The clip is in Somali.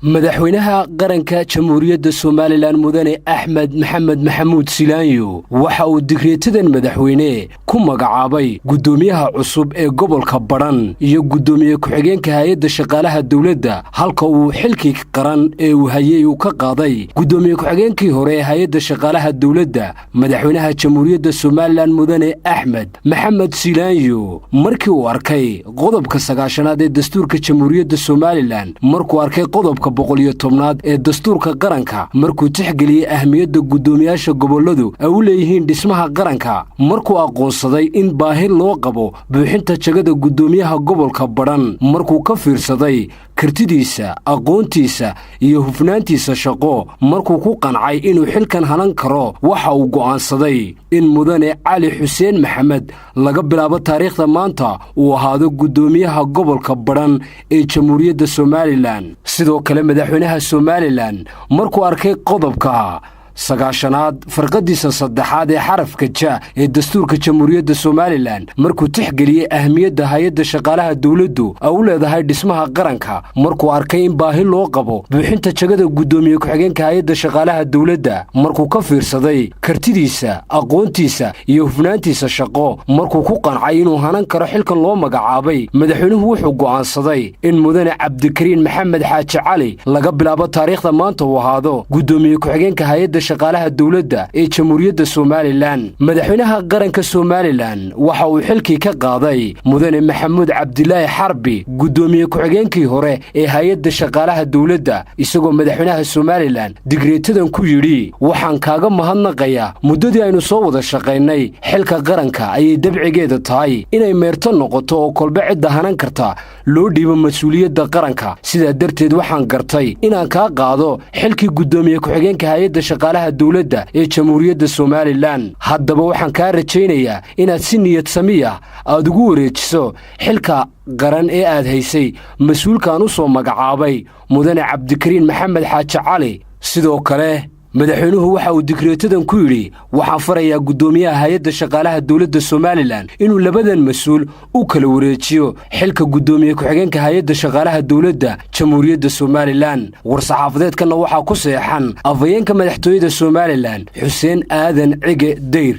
madaxweynaha qaranka jamhuuriyadda Soomaaliland mudane Axmed Maxamed Maxamuud Silaanyo waxa uu digreetadan madaxweyne ku magacaabay gudoomiyaha cusub ee gobolka Badhan iyo gudoomiye ku-xigeenka hay'adda shaqaalaha dawladda halka uu xilkii qaran ee uu hayay uu ka qaaday gudoomiye ku-xigeenkii hore ee hay'adda shaqaalaha dawladda madaxweynaha jamhuuriyadda Soomaaliland mudane Axmed Maxamed Silaanyo markii uu arkay qodobka 9aad ee dastuurka jamhuuriyadda Soomaaliland markuu arkay qodobka 110aad ee dastuurka qaranka markuu tixgeliyay ahmiyadda gudoomiyaasha goboladu ay u leeyihiin dhismaha qaranka markuu aqoonsaday in baahi loo qabo buuxinta jagada gudoomiyaha gobolka Badhan markuu ka fiirsaday kartidiisa aqoontiisa iyo hufnaantiisa shaqo markuu ku qancay inuu xilkan halan karo waxa uu go'aansaday in mudane Cali Xuseen Maxamed laga bilaabo taariikhda maanta uu ahaado gudoomiyaha gobolka Badhan ee jamhuuriyadda Soomaaliland sidoo kale madaxweynaha Soomaaliland markuu arkay qodobka 9aad farqadiisa 3aad ee xarafka ja ee dastuurka jamhuuriyadda Soomaaliland markuu tixgeliyay ahmiyadda hay'adda shaqaalaha dawladdu ay u leedahay dhismaha qaranka markuu arkay in baahi loo qabo buuxinta jagada gudoomiye ku-xigeenka hay'adda shaqaalaha dawladda markuu ka fiirsaday kartidiisa aqoontiisa iyo hufnaantiisa shaqo markuu ku qancay inuu hanan karo xilkan loo magacaabay madaxweynuhu wuxuu go'aansaday in mudane Cabdikariin Maxamed Xaaji Cali laga bilaabo taariikhda maanta uu ahaado gudoomiye ku-xigeenka hay'adda shaqaalaha dawladda ee jamhuuriyadda Soomaaliland madaxweynaha qaranka Soomaaliland waxa uu xilkii ka qaaday mudane Maxamuud Cabdilaahi Xarbi gudoomiye ku-xigeenkii hore ee hay'adda shaqaalaha dawladda isagoo madaxweynaha Soomaaliland digreetadan ku yiri waxaan kaaga mahadnaqayaa muddadii aynu soo wada shaqaynay xilka qaranka ayay dabcigeeda tahay inay meerto noqoto oo kolba cid hanan karta loo dhiibo mas'uuliyadda qaranka sida darteed waxaan gartay inaan ka qaado xilkii gudoomiye ku-xigeenka hay'adda shaqaalaha dawladda ee jamhuuriyadda Soomaaliland haddaba waxaan ka rajaynayaa inaad si niyad sami ah aad ugu wareejiso xilka qaran ee aad haysay mas'uulkan u soo magacaabay mudane Cabdikariin Maxamed Xaaji Cali sidoo kale madaxweynuhu waxa uu digreetadan ku yiri waxaan farayaa gudoomiyaha hay'adda shaqaalaha dawladda Soomaaliland inuu labadan mas'uul u kala wareejiyo xilka gudoomiye ku-xigeenka hay'adda shaqaalaha dawladda jamhuuriyadda Soomaaliland war-saxaafadeedkana waxa ku saxeexan afhayeenka madaxtooyada Soomaaliland Xuseen Aadan Cige Deyr